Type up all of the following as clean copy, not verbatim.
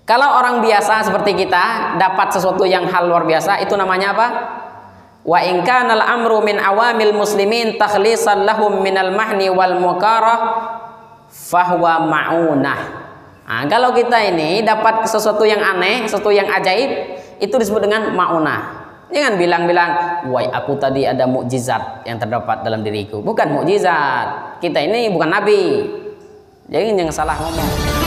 Kalau orang biasa seperti kita dapat sesuatu yang hal luar biasa, itu namanya apa? Wa in kana al-amru min awamil muslimin takhlisan lahum minal mahni wal mukarah fahuwa ma'unah. Nah, kalau kita ini dapat sesuatu yang aneh, sesuatu yang ajaib, itu disebut dengan ma'unah. Jangan bilang-bilang, "Wah, aku tadi ada mukjizat yang terdapat dalam diriku." Bukan mukjizat. Kita ini bukan nabi. Jadi jangan salah ngomong.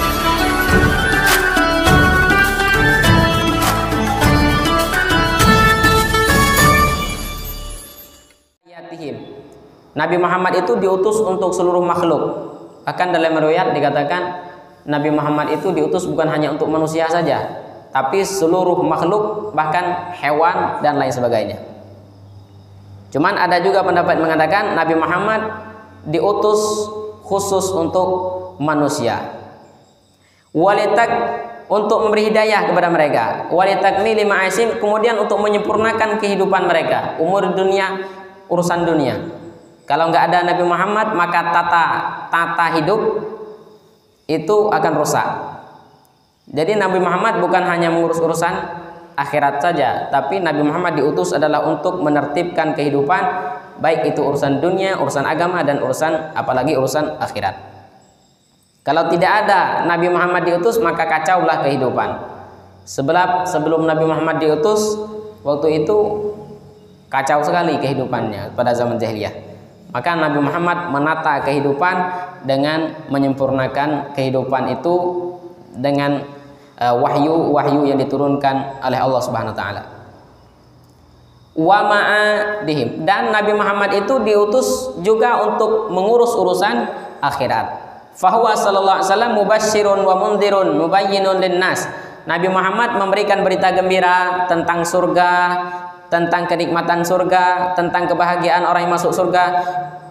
Nabi Muhammad itu diutus untuk seluruh makhluk. Bahkan dalam riwayat dikatakan Nabi Muhammad itu diutus bukan hanya untuk manusia saja, tapi seluruh makhluk, bahkan hewan dan lain sebagainya. Cuman ada juga pendapat mengatakan Nabi Muhammad diutus khusus untuk manusia. Walitak, untuk memberi hidayah kepada mereka. Walitakmili ma'asim, kemudian untuk menyempurnakan kehidupan mereka. Umur dunia, urusan dunia. Kalau nggak ada Nabi Muhammad, maka tata hidup itu akan rusak. Jadi Nabi Muhammad bukan hanya mengurus urusan akhirat saja, tapi Nabi Muhammad diutus adalah untuk menertibkan kehidupan, baik itu urusan dunia, urusan agama, dan urusan apalagi urusan akhirat. Kalau tidak ada Nabi Muhammad diutus, maka kacaulah kehidupan. Sebelum Nabi Muhammad diutus, waktu itu kacau sekali kehidupannya pada zaman jahiliyah. Maka Nabi Muhammad menata kehidupan dengan menyempurnakan kehidupan itu dengan wahyu yang diturunkan oleh Allah Subhanahu wa taala. Wa ma'adihim, dan Nabi Muhammad itu diutus juga untuk mengurus urusan akhirat. Fahuwa sallallahu alaihi wasallam mubasyirun wa mundhirun mubayyinun linnas. Nabi Muhammad memberikan berita gembira tentang surga, tentang kenikmatan surga, tentang kebahagiaan orang yang masuk surga.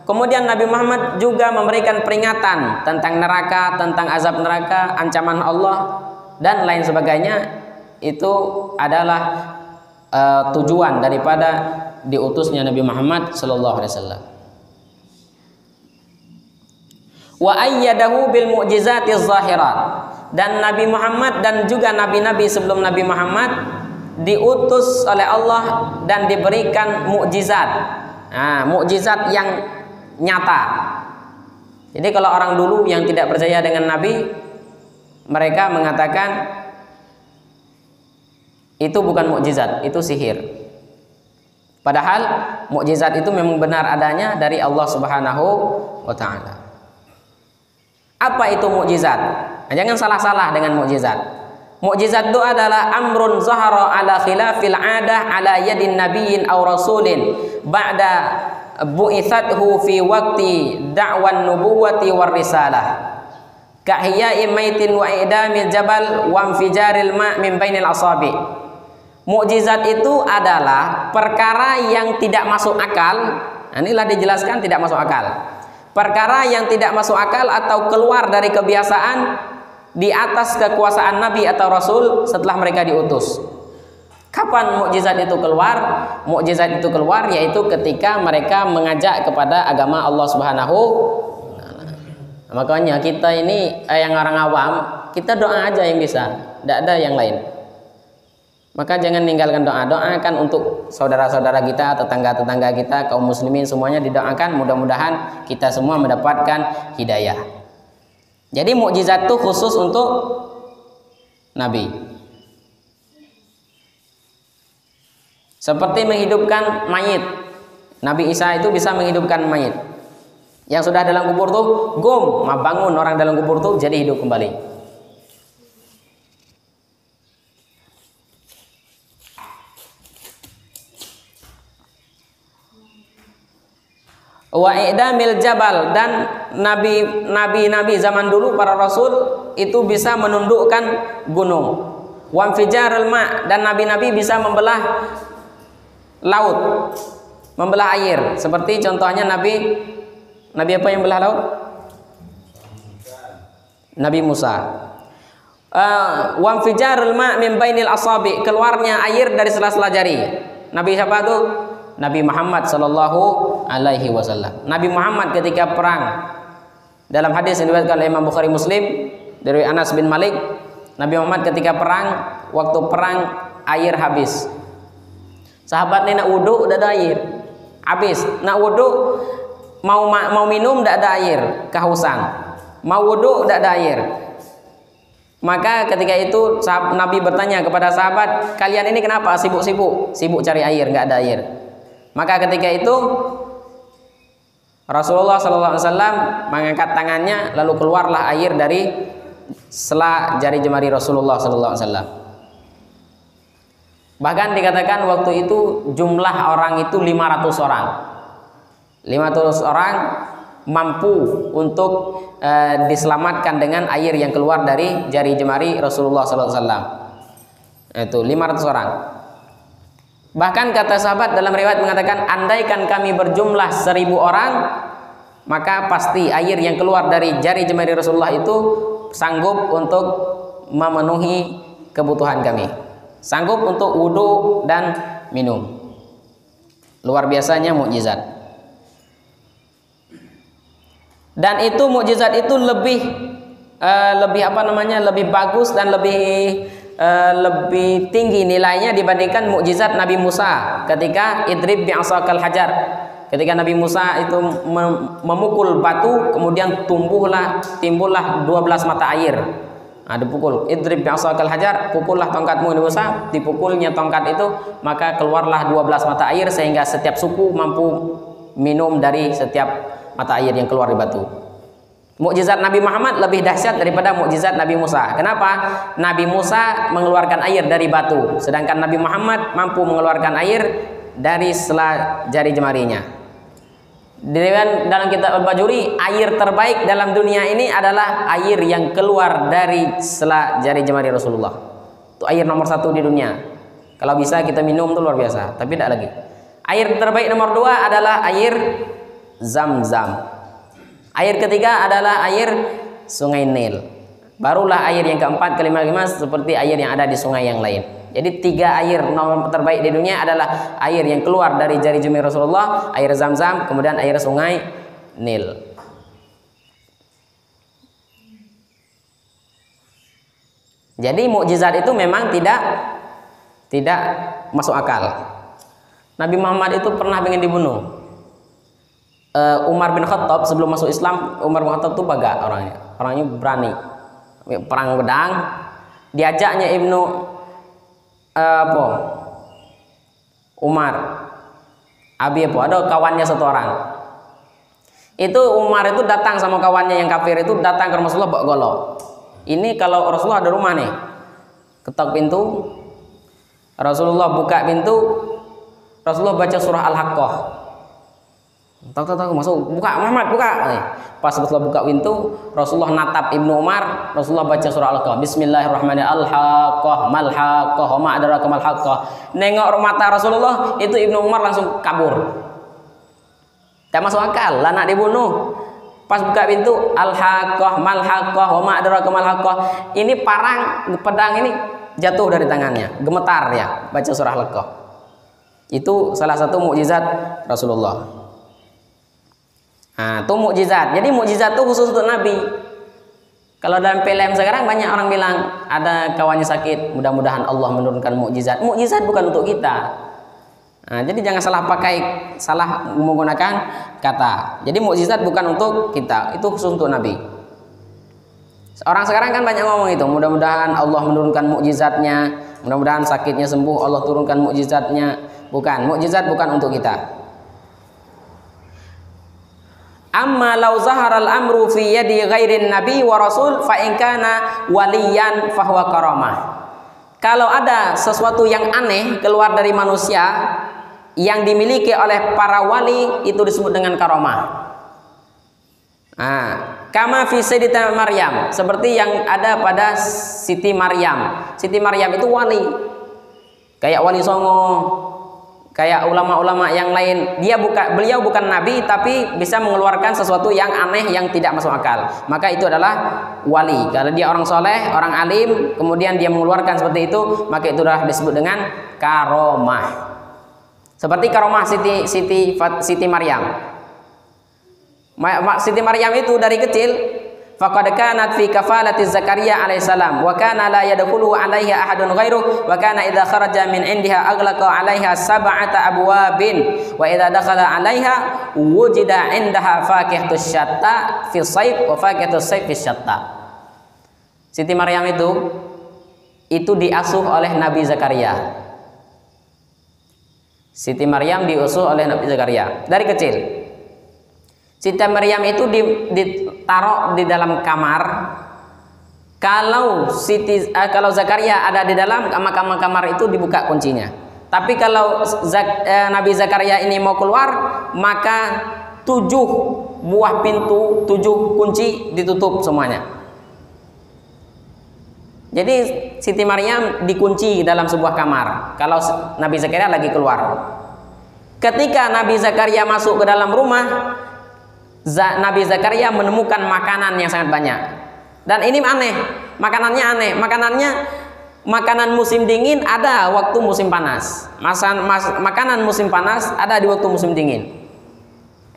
Kemudian Nabi Muhammad juga memberikan peringatan tentang neraka, tentang azab neraka, ancaman Allah dan lain sebagainya. Itu adalah tujuan daripada diutusnya Nabi Muhammad sallallahu alaihi wasallam. Wa ayyadahu bil mu'jizatiz zahirat, dan Nabi Muhammad dan juga nabi-nabi sebelum Nabi Muhammad diutus oleh Allah dan diberikan mukjizat. Nah, mukjizat yang nyata. Jadi kalau orang dulu yang tidak percaya dengan Nabi, mereka mengatakan itu bukan mukjizat, itu sihir. Padahal mukjizat itu memang benar adanya dari Allah Subhanahu wa taala. Apa itu mukjizat? Nah, jangan salah-salah dengan mukjizat. Mukjizat itu adalah amrun zahara ala khilafil adah ala yadin nabiyyin aw rasulin ba'da bu'itsathu fi waqti da'wan nubuwati war risalah kahiyai maitin wa idamil jabal wa infijaril ma' min bainil asabi. Mukjizat itu adalah perkara yang tidak masuk akal. Nah, inilah dijelaskan tidak masuk akal. Perkara yang tidak masuk akal atau keluar dari kebiasaan di atas kekuasaan Nabi atau Rasul setelah mereka diutus. Kapan mukjizat itu keluar? Mukjizat itu keluar yaitu ketika mereka mengajak kepada agama Allah Subhanahu wa taala. Makanya kita ini yang orang awam, kita doa aja yang bisa, tidak ada yang lain. Maka jangan ninggalkan doa. Doakan untuk saudara-saudara kita, tetangga-tetangga kita, kaum muslimin semuanya didoakan, mudah-mudahan kita semua mendapatkan hidayah. Jadi mukjizat itu khusus untuk Nabi. Seperti menghidupkan mayit. Nabi Isa itu bisa menghidupkan mayit. Yang sudah dalam kubur tuh, gum, bangun orang dalam kubur tuh jadi hidup kembali. Wa i'damil jabal, dan nabi zaman dulu para rasul itu bisa menundukkan gunung. Wa infijaril ma', dan nabi-nabi bisa membelah laut, membelah air. Seperti contohnya nabi apa yang belah laut? Nabi Musa. Wa infijaril ma' min bainil asabi, keluarnya air dari sela-sela jari. Nabi siapa tuh? Nabi Muhammad sallallahu alaihi wasallam. Nabi Muhammad ketika perang, dalam hadis yang diriwayatkan oleh Imam Bukhari Muslim dari Anas bin Malik, Nabi Muhammad ketika perang, waktu perang air habis. Sahabat ini nak wudhu udah ada air, habis. Nak wudhu mau minum tidak ada air, kehausan. Mau wudhu tidak ada air. Maka ketika itu Nabi bertanya kepada sahabat, kalian ini kenapa sibuk cari air, nggak ada air. Maka ketika itu Rasulullah SAW mengangkat tangannya, lalu keluarlah air dari sela jari jemari Rasulullah SAW. Bahkan dikatakan waktu itu jumlah orang itu 500 orang. 500 orang mampu untuk diselamatkan dengan air yang keluar dari jari jemari Rasulullah SAW. Itu 500 orang. Bahkan kata sahabat dalam riwayat mengatakan, andaikan kami berjumlah 1000 orang, maka pasti air yang keluar dari jari jemari Rasulullah itu sanggup untuk memenuhi kebutuhan kami, sanggup untuk wudhu dan minum. Luar biasanya mukjizat. Dan itu mukjizat itu lebih lebih bagus dan lebih tinggi nilainya dibandingkan mukjizat Nabi Musa ketika idrib bi'asakal hajar. Ketika Nabi Musa itu memukul batu, kemudian timbullah 12 mata air. Nah, dipukul idrib bi'asakal hajar, pukullah tongkatmu Nabi Musa, dipukulnya tongkat itu maka keluarlah 12 mata air sehingga setiap suku mampu minum dari setiap mata air yang keluar di batu. Mukjizat Nabi Muhammad lebih dahsyat daripada mukjizat Nabi Musa. Kenapa? Nabi Musa mengeluarkan air dari batu, sedangkan Nabi Muhammad mampu mengeluarkan air dari sela jari jemarinya. Dalam kitab Al-Bajuri, air terbaik dalam dunia ini adalah air yang keluar dari sela jari jemari Rasulullah. Itu air nomor 1 di dunia. Kalau bisa kita minum itu luar biasa, tapi tidak lagi. Air terbaik nomor 2 adalah air Zam-Zam. Air ketiga adalah air Sungai Nil. Barulah air yang keempat, kelima seperti air yang ada di sungai yang lain. Jadi 3 air nomor terbaik di dunia adalah air yang keluar dari jari jemari Rasulullah, air Zam-Zam, kemudian air Sungai Nil. Jadi mukjizat itu memang tidak masuk akal. Nabi Muhammad itu pernah ingin dibunuh. Umar bin Khattab sebelum masuk Islam, Umar bin Khattab itu baga orangnya berani, perang pedang. Diajaknya Umar, ada kawannya 1 orang. Itu Umar itu datang sama kawannya yang kafir itu, datang ke Rasulullah bawa golok. Ini kalau Rasulullah ada rumah nih, ketok pintu, Rasulullah buka pintu, Rasulullah baca surah Al-Haqqah. Tahu masuk, buka Muhammad, buka. Pas Rasulullah buka pintu, Rasulullah natap Ibnu Umar, Rasulullah baca surah Al-Haqqah. Bismillahirrahmanirrahim. Al-Haqqah, mal-Haqqah, ma adraka mal-Haqqah. Nengok mata Rasulullah, itu Ibnu Umar langsung kabur. Tak masuk akal, lah nak dibunuh. Pas buka pintu, Al-Haqqah, mal-Haqqah, ma adraka mal-Haqqah. Ini pedang ini jatuh dari tangannya, gemetar ya, baca surah Al-Haqqah. Itu salah satu mukjizat Rasulullah. Nah, itu mukjizat. Jadi mukjizat itu khusus untuk Nabi. Kalau dalam film sekarang banyak orang bilang ada kawannya sakit, mudah-mudahan Allah menurunkan mukjizat. Mukjizat bukan untuk kita. Nah, jadi jangan salah menggunakan kata. Jadi mukjizat bukan untuk kita, itu khusus untuk Nabi. Orang sekarang kan banyak ngomong itu, mudah-mudahan Allah menurunkan mukjizatnya, mudah-mudahan sakitnya sembuh, Allah turunkan mukjizatnya. Bukan, mukjizat bukan untuk kita. Amma law zaharal amru fi yadi ghairin nabi wa rasul fa in kana waliyan fahuwa karamah. Kalau ada sesuatu yang aneh keluar dari manusia yang dimiliki oleh para wali, itu disebut dengan karamah. Nah, kama fi Sayyidatina Maryam, seperti yang ada pada Siti Maryam. Siti Maryam itu wali. Kayak Wali Songo, kayak ulama-ulama yang lain. Beliau bukan nabi, tapi bisa mengeluarkan sesuatu yang aneh yang tidak masuk akal. Maka itu adalah wali. Kalau dia orang soleh, orang alim, kemudian dia mengeluarkan seperti itu, maka itu adalah disebut dengan karomah. Seperti karomah Siti Maryam. Siti Maryam itu dari kecil faqad kanat fi kafalati Zakaria alaihissalam wa kana la yadkhulu 'alaiha ahadun ghairuh wa kana idza kharaja min 'indiha aghlaqa 'alaiha sab'ata abwabin wa idza dakhala 'alaiha wujida 'indaha faqihatus syatta fi sayf wa faqihatus sayf fi syatta. Siti Maryam itu diasuh oleh Nabi Zakaria. Siti Maryam diasuh oleh Nabi Zakaria dari kecil. Siti Maryam itu ditaruh di dalam kamar. Kalau Zakaria ada di dalam, kamar itu dibuka kuncinya. Tapi kalau Nabi Zakaria ini mau keluar, maka 7 buah pintu, 7 kunci ditutup semuanya. Jadi Siti Maryam dikunci dalam sebuah kamar kalau Nabi Zakaria lagi keluar. Ketika Nabi Zakaria masuk ke dalam rumah, Nabi Zakaria menemukan makanan yang sangat banyak. Dan ini aneh, makanannya aneh. Makanan musim dingin ada waktu musim panas. Makanan musim panas ada di waktu musim dingin.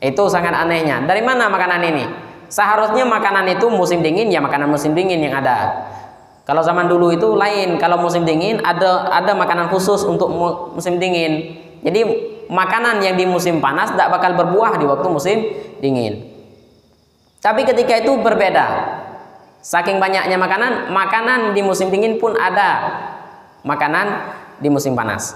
Itu sangat anehnya. Dari mana makanan ini? Seharusnya makanan itu musim dingin, ya makanan musim dingin yang ada. Kalau zaman dulu itu lain. Kalau musim dingin ada makanan khusus untuk musim dingin. Jadi makanan yang di musim panas tidak bakal berbuah di waktu musim dingin. Tapi ketika itu berbeda. Saking banyaknya makanan di musim dingin pun ada makanan di musim panas.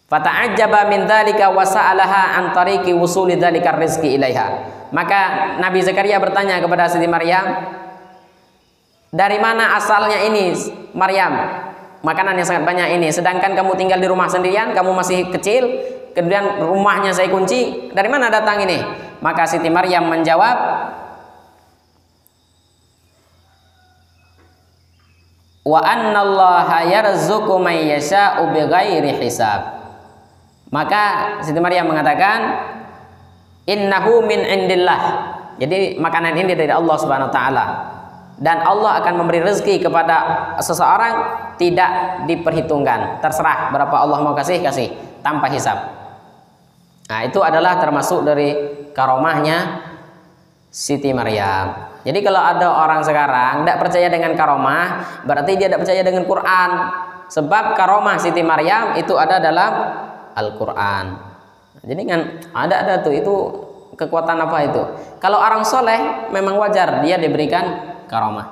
Fata'ajjaba min dzalika wa sa'alaha an tariqi wusuli dzalika rizqi ilaiha. Maka Nabi Zakaria bertanya kepada Siti Maryam, dari mana asalnya ini Maryam? Makanan yang sangat banyak ini, sedangkan kamu tinggal di rumah sendirian, kamu masih kecil, kemudian rumahnya saya kunci, dari mana datang ini? Maka Siti Maryam menjawab, wa annallaha yarzuqu may yasha'u bighairi hisab. Maka Siti Maryam mengatakan, innahu min indillah. Jadi makanan ini dari Allah Subhanahu wa taala. Dan Allah akan memberi rezeki kepada seseorang tidak diperhitungkan, terserah berapa Allah mau kasih tanpa hisab. Nah, itu adalah termasuk dari karomahnya Siti Maryam. Jadi kalau ada orang sekarang tidak percaya dengan karomah, berarti dia tidak percaya dengan Quran. Sebab karomah Siti Maryam itu ada dalam Al-Quran. Jadi kan ada tuh, itu kekuatan apa itu? Kalau orang soleh memang wajar dia diberikan karomah.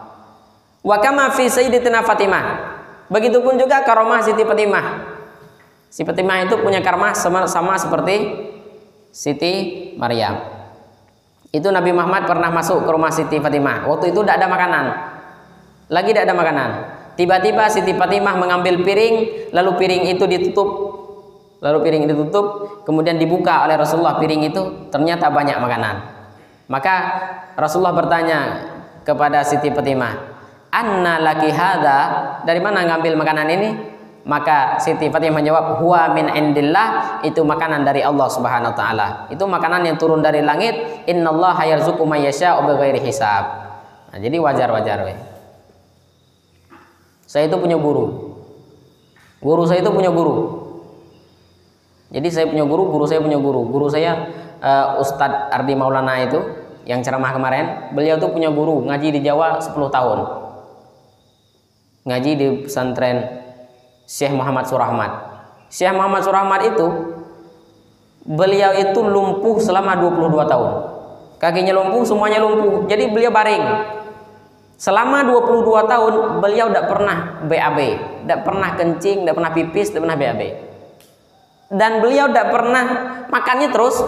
Wa kama fi sayyidatina Fatimah. Begitupun juga karomah Siti Fatimah. Si Fatimah itu punya karomah sama seperti Siti Maryam. Itu Nabi Muhammad pernah masuk ke rumah Siti Fatimah. Waktu itu tidak ada makanan. Lagi tidak ada makanan. Tiba-tiba Siti Fatimah mengambil piring, lalu piring itu ditutup. Kemudian dibuka oleh Rasulullah piring itu, ternyata banyak makanan. Maka Rasulullah bertanya kepada Siti Fatimah, anna laki hadza, dari mana ngambil makanan ini? Maka Siti Fatimah menjawab, huwa min indillah, itu makanan dari Allah Subhanahu wa taala. Itu makanan yang turun dari langit. Innallaha yarzuqu may yasha'u bighairi hisab. Nah, jadi wajar-wajar we. Saya itu punya guru. Guru saya itu punya guru. Jadi saya punya guru, guru saya punya guru. Guru saya Ustadz Ardi Maulana itu yang ceramah kemarin, beliau tuh punya guru ngaji di Jawa 10 tahun. Ngaji di pesantren Syekh Muhammad Surahmat. Syekh Muhammad Surahmat itu beliau itu lumpuh selama 22 tahun. Kakinya lumpuh, semuanya lumpuh. Jadi beliau baring. Selama 22 tahun beliau tidak pernah BAB, tidak pernah kencing, tidak pernah pipis, tidak pernah BAB. Dan beliau tidak pernah makan terus,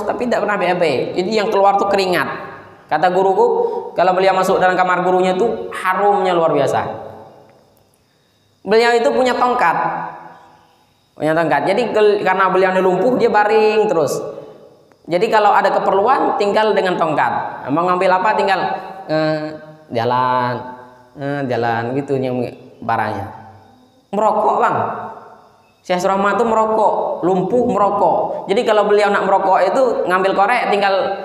tapi tidak pernah BAB. Jadi yang keluar tuh keringat. Kata guruku, kalau beliau masuk dalam kamar gurunya tuh harumnya luar biasa. Beliau itu punya tongkat. Jadi karena beliau lumpuh, dia baring terus. Jadi kalau ada keperluan tinggal dengan tongkat. Mau ngambil apa tinggal jalan gitu yang barangnya. Merokok, Bang. Syekh Surahmat itu merokok, lumpuh merokok. Jadi kalau beliau nak merokok itu ngambil korek, tinggal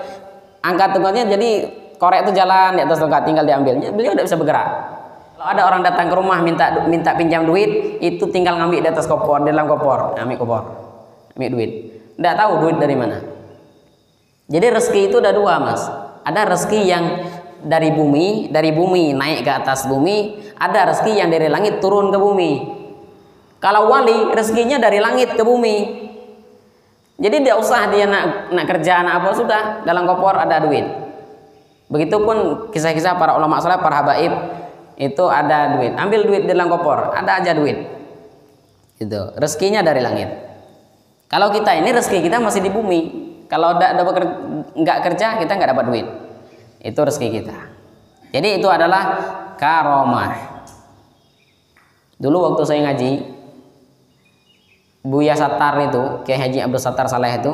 angkat tongkatnya, jadi korek itu jalan di atas tongkat, tinggal diambilnya. Beliau tidak bisa bergerak. Kalau ada orang datang ke rumah minta pinjam duit, itu tinggal ngambil di atas kopor, di dalam kopor, ambil duit. Tidak tahu duit dari mana. Jadi rezeki itu ada dua, Mas. Ada rezeki yang dari bumi naik ke atas bumi, ada rezeki yang dari langit turun ke bumi. Kalau wali rezekinya dari langit ke bumi. Jadi tidak usah dia nak kerja apa, sudah dalam koper ada duit. Begitupun kisah-kisah para ulama saleh, para habaib, itu ada duit, ambil duit di dalam koper, ada aja duit. Itu rezekinya dari langit. Kalau kita ini rezeki kita masih di bumi. Kalau nggak kerja kita nggak dapat duit. Itu rezeki kita. Jadi itu adalah karomah. Dulu waktu saya ngaji, Buya Sattar itu, Kiai Haji Abdul Sattar Saleh itu,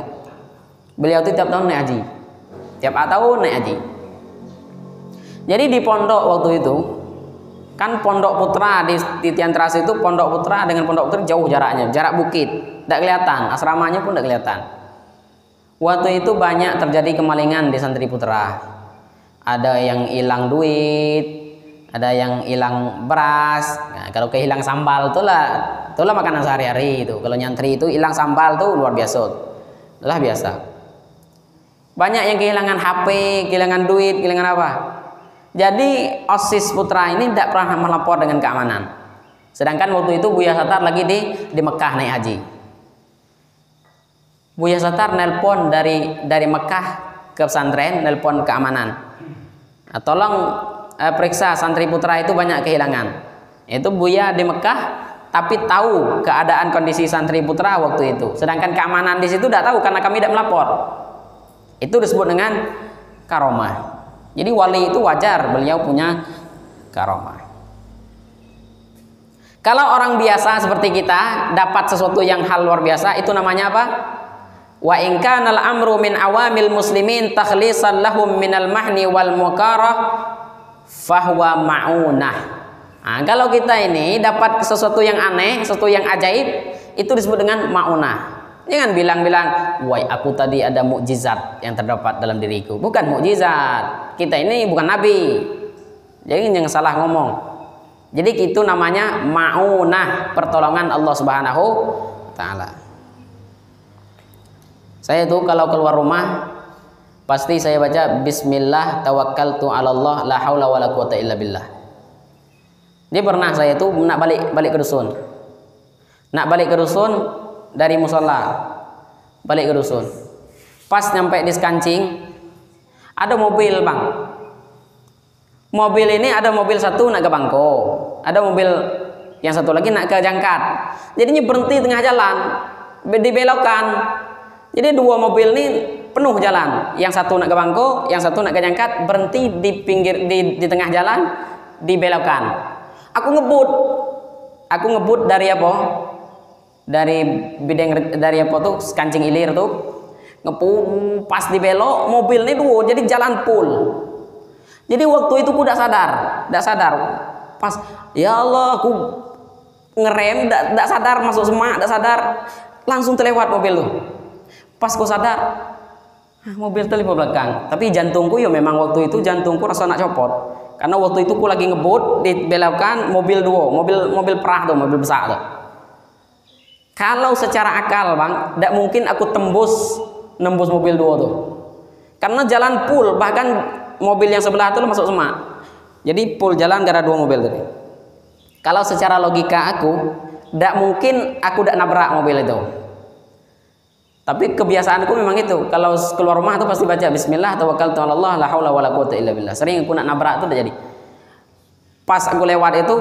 beliau itu tiap tahun naik haji. Tiap tahun naik haji. Jadi di pondok waktu itu, kan Pondok Putra di Tiantras itu, Pondok Putra dengan Pondok Putra jauh jaraknya, jarak bukit, tidak kelihatan, asramanya pun tidak kelihatan. Waktu itu banyak terjadi kemalingan di Santri Putra. Ada yang hilang duit, ada yang hilang beras. Nah, kalau kehilang sambal itulah makanan sehari-hari itu. Kalau nyantri itu hilang sambal tuh luar biasa, itulah biasa. Banyak yang kehilangan HP, kehilangan duit, kehilangan apa. Jadi OSIS Putra ini tidak pernah melapor dengan keamanan. Sedangkan waktu itu Buya Sattar lagi di Mekah naik haji. Buya Sattar nelpon dari Mekah ke pesantren, nelpon keamanan. Nah, tolong periksa Santri Putra itu banyak kehilangan. Itu Buya di Mekah tapi tahu keadaan kondisi Santri Putra waktu itu. Sedangkan keamanan di situ tidak tahu karena kami tidak melapor. Itu disebut dengan karomah. Jadi wali itu wajar beliau punya karomah. Kalau orang biasa seperti kita dapat sesuatu yang hal luar biasa, itu namanya apa? Wa in kana al-amru min awamil muslimin takhlisan lahum minal mahni wal mukarah fahuwa ma'unah. Nah, kalau kita ini dapat sesuatu yang aneh, sesuatu yang ajaib, itu disebut dengan ma'unah. Jangan bilang-bilang, wah aku tadi ada mukjizat yang terdapat dalam diriku. Bukan mukjizat. Kita ini bukan nabi. Jadi jangan salah ngomong. Jadi itu namanya ma'unah, pertolongan Allah Subhanahu wa taala. Saya tuh kalau keluar rumah pasti saya baca bismillah tawakkaltu 'ala Allah la haula wala quwata illa billah. Dia pernah saya tuh nak balik ke dusun. Nak balik ke dusun dari musola, balik ke dusun. Pas nyampe di Sekancing, ada mobil bang. Mobil ini ada mobil satu nak ke Bangko, ada mobil yang satu lagi nak ke Jangkat. Jadinya berhenti tengah jalan, dibelokkan. Jadi dua mobil ini penuh jalan. Yang satu nak ke Bangko, yang satu nak ke Jangkat, berhenti di pinggir di tengah jalan, dibelokkan. Aku ngebut dari apa? Dari bidang dari apa tuh Kancing Ilir tuh ngepung pas di belok mobil ini dua jadi jalan full. Jadi waktu itu aku tidak sadar pas ya Allah aku ngerem tidak sadar masuk semak, tidak sadar langsung terlewat mobil tuh. Pas aku sadar mobil terlibat belakang, tapi jantungku ya memang waktu itu jantungku rasa nak copot karena waktu itu aku lagi ngebut dibelokkan mobil dua, mobil perah tuh, mobil besar tuh. Kalau secara akal bang, tidak mungkin aku nembus mobil dua tuh, karena jalan full, bahkan mobil yang sebelah itu masuk semak, jadi full jalan gara dua mobil tadi. Kalau secara logika aku, tidak mungkin aku tidak nabrak mobil itu. Tapi kebiasaanku memang itu, kalau keluar rumah tuh pasti baca Bismillah tawakkaltu 'ala Allah la haula wala quwata illa billah. Sering aku nak nabrak tuh udah jadi. Pas aku lewat itu.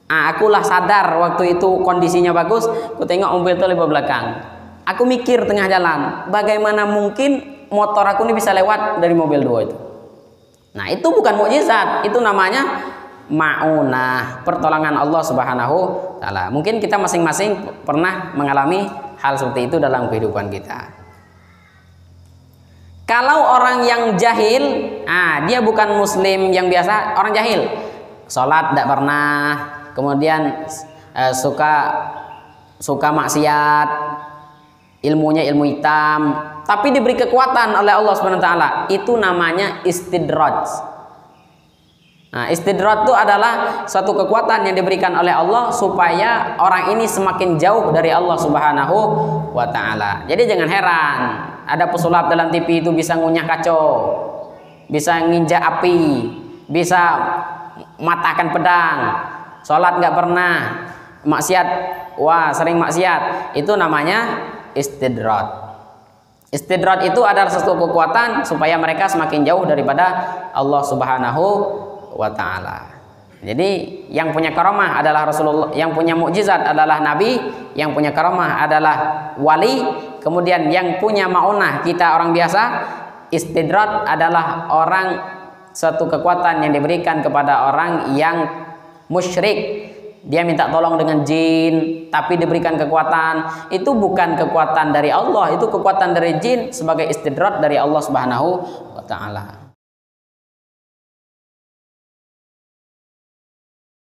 Akulah sadar waktu itu kondisinya bagus, aku tengok mobil itu lewat belakang. Aku mikir tengah jalan, bagaimana mungkin motor aku ini bisa lewat dari mobil dua itu. Nah itu bukan mukjizat, itu namanya ma'unah, pertolongan Allah Subhanahu wa taala. Mungkin kita masing-masing pernah mengalami hal seperti itu dalam kehidupan kita. Kalau orang yang jahil, dia bukan muslim yang biasa, orang jahil, sholat tidak pernah, kemudian suka maksiat, ilmunya ilmu hitam, tapi diberi kekuatan oleh Allah Subhanahu wa taala. Itu namanya istidraj. Nah, istidraj itu adalah suatu kekuatan yang diberikan oleh Allah supaya orang ini semakin jauh dari Allah Subhanahu wa taala. Jadi jangan heran, ada pesulap dalam TV itu bisa ngunyah kacau. bisa nginjak api, bisa matahkan pedang, sholat nggak pernah, maksiat, wah sering maksiat, itu namanya istidraj. Istidraj itu adalah sesuatu kekuatan supaya mereka semakin jauh daripada Allah Subhanahu wa Ta'ala. Jadi yang punya karamah adalah Rasulullah, yang punya mukjizat adalah Nabi, yang punya karamah adalah wali, kemudian yang punya maunah kita orang biasa. Istidraj adalah orang, suatu kekuatan yang diberikan kepada orang yang musyrik. Dia minta tolong dengan jin, tapi diberikan kekuatan. Itu bukan kekuatan dari Allah, itu kekuatan dari jin sebagai istidraj dari Allah Subhanahu wa Ta'ala.